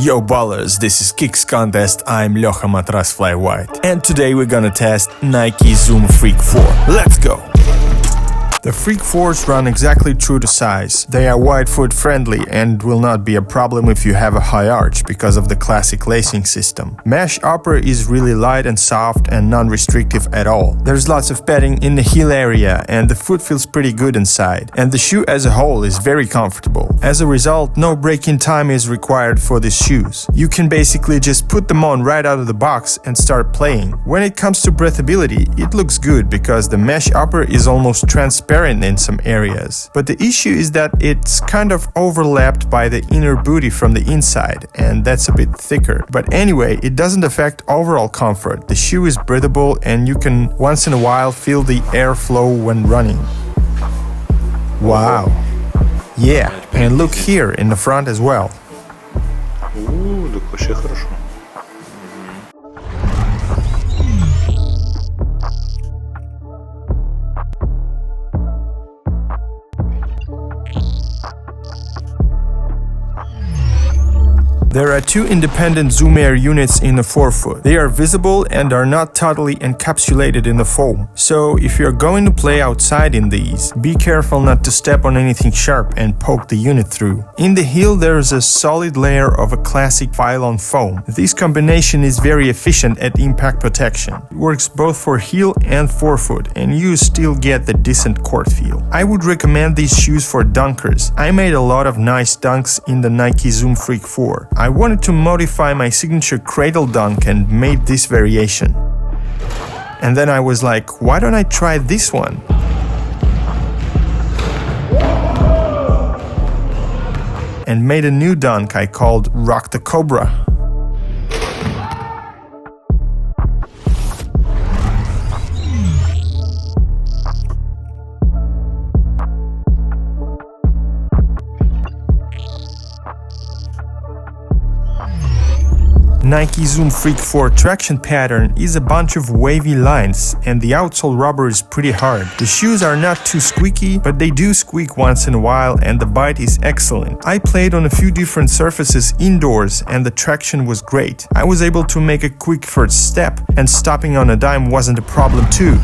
Yo ballers, this is Kicks Contest, I'm Ljoha Matras Fly White, and today we're gonna test Nike Zoom Freak 4. Let's go! The Freak 4s run exactly true to size. They are wide foot friendly and will not be a problem if you have a high arch because of the classic lacing system. Mesh upper is really light and soft and non-restrictive at all. There's lots of padding in the heel area and the foot feels pretty good inside, and the shoe as a whole is very comfortable. As a result, no break-in time is required for these shoes. You can basically just put them on right out of the box and start playing. When it comes to breathability, it looks good because the mesh upper is almost transparent in some areas. But the issue is that it's kind of overlapped by the inner booty from the inside, and that's a bit thicker. But anyway, it doesn't affect overall comfort. The shoe is breathable and you can once in a while feel the airflow when running. Wow. Yeah, and look here in the front as well. Так вообще хорошо. There are two independent Zoom Air units in the forefoot. They are visible and are not totally encapsulated in the foam. So if you're going to play outside in these, be careful not to step on anything sharp and poke the unit through. In the heel there is a solid layer of a classic Phylon foam. This combination is very efficient at impact protection. It works both for heel and forefoot and you still get the decent court feel. I would recommend these shoes for dunkers. I made a lot of nice dunks in the Nike Zoom Freak 4. I wanted to modify my signature cradle dunk and made this variation. And then I was like, why don't I try this one? And made a new dunk I called Rock the Cobra. Nike Zoom Freak 4 traction pattern is a bunch of wavy lines and the outsole rubber is pretty hard. The shoes are not too squeaky, but they do squeak once in a while and the bite is excellent. I played on a few different surfaces indoors and the traction was great. I was able to make a quick first step and stopping on a dime wasn't a problem too.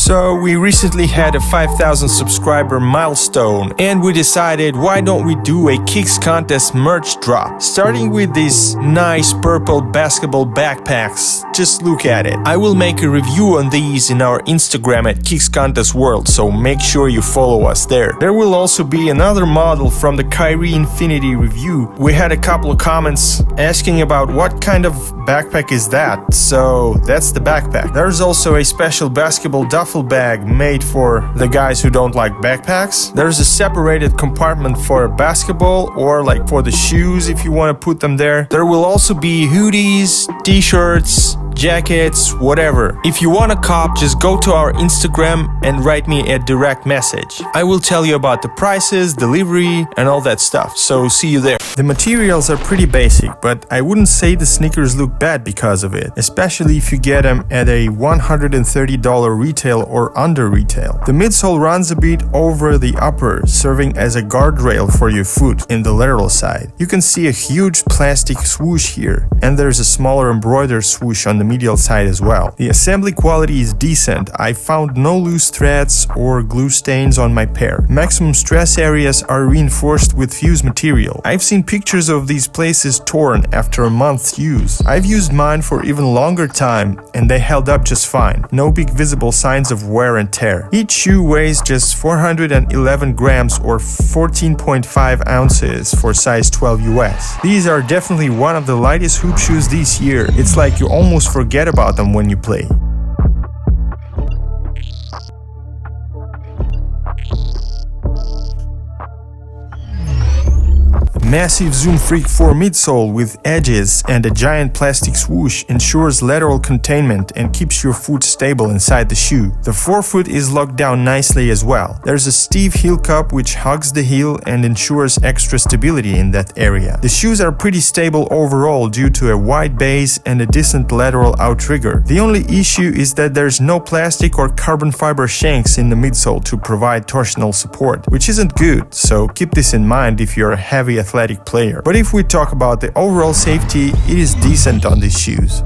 So we recently had a 5,000 subscriber milestone and we decided why don't we do a Kicks Contest merch drop. Starting with these nice purple basketball backpacks, just look at it. I will make a review on these in our Instagram at Kicks Contest World, so make sure you follow us there. There will also be another model from the Kyrie Infinity review. We had a couple of comments asking about what kind of backpack is that, so that's the backpack. There's also a special basketball duffel bag made for the guys who don't like backpacks. There's a separated compartment for basketball or like for the shoes if you want to put them there. There will also be hoodies, t-shirts, jackets, whatever. If you want a cop, just go to our Instagram and write me a direct message. I will tell you about the prices, delivery, and all that stuff, so see you there. The materials are pretty basic, but I wouldn't say the sneakers look bad because of it, especially if you get them at a $130 retail or under retail. The midsole runs a bit over the upper, serving as a guardrail for your foot in the lateral side. You can see a huge plastic swoosh here, and there's a smaller embroidered swoosh on the medial side as well. The assembly quality is decent. I found no loose threads or glue stains on my pair. Maximum stress areas are reinforced with fused material. I've seen pictures of these places torn after a month's use. I've used mine for even longer time and they held up just fine. No big visible signs of wear and tear. Each shoe weighs just 411 grams or 14.5 ounces for size 12 US. These are definitely one of the lightest hoop shoes this year. It's like you almost forget about them when you play. The Massive Zoom Freak 4 midsole with edges and a giant plastic swoosh ensures lateral containment and keeps your foot stable inside the shoe. The forefoot is locked down nicely as well. There's a stiff heel cup which hugs the heel and ensures extra stability in that area. The shoes are pretty stable overall due to a wide base and a decent lateral outrigger. The only issue is that there's no plastic or carbon fiber shanks in the midsole to provide torsional support, which isn't good, so keep this in mind if you're a heavy athletic player. But if we talk about the overall safety, it is decent on these shoes.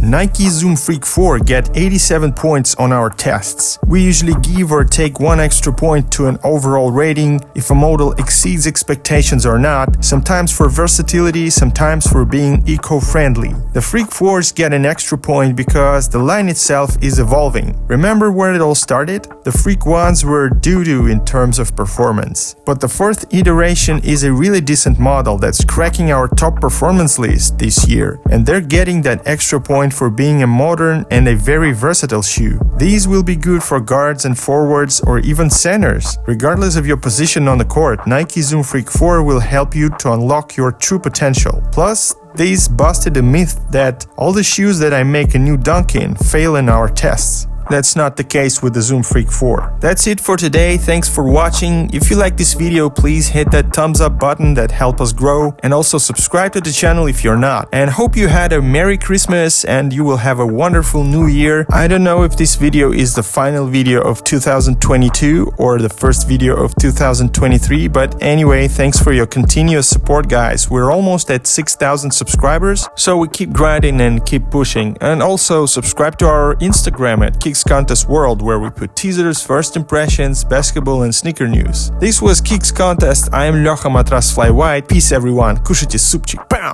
Nike Zoom Freak 4 get 87 points on our tests. We usually give or take one extra point to an overall rating if a model exceeds expectations or not, sometimes for versatility, sometimes for being eco-friendly. The Freak 4s get an extra point because the line itself is evolving. Remember where it all started? The Freak 1s were doo-doo in terms of performance. But the fourth iteration is a really decent model that's cracking our top performance list this year, and they're getting that extra point for being a modern and a very versatile shoe. These will be good for guards and forwards or even centers. Regardless of your position on the court, Nike Zoom Freak 4 will help you to unlock your true potential. Plus, these busted a myth that all the shoes that I make a new dunk in fail in our tests. That's not the case with the Zoom Freak 4. That's it for today. Thanks for watching. If you like this video, please hit that thumbs up button that helps us grow, and also subscribe to the channel if you're not. And hope you had a Merry Christmas and you will have a wonderful New Year. I don't know if this video is the final video of 2022 or the first video of 2023, but anyway, thanks for your continuous support, guys. We're almost at 6,000 subscribers, so we keep grinding and keep pushing. And also subscribe to our Instagram at Kicks Contest World, where we put teasers, first impressions, basketball and sneaker news. This was Kicks Contest. I am Ljocha Matras Fly White. Peace everyone. Кушайте супчик. Bam!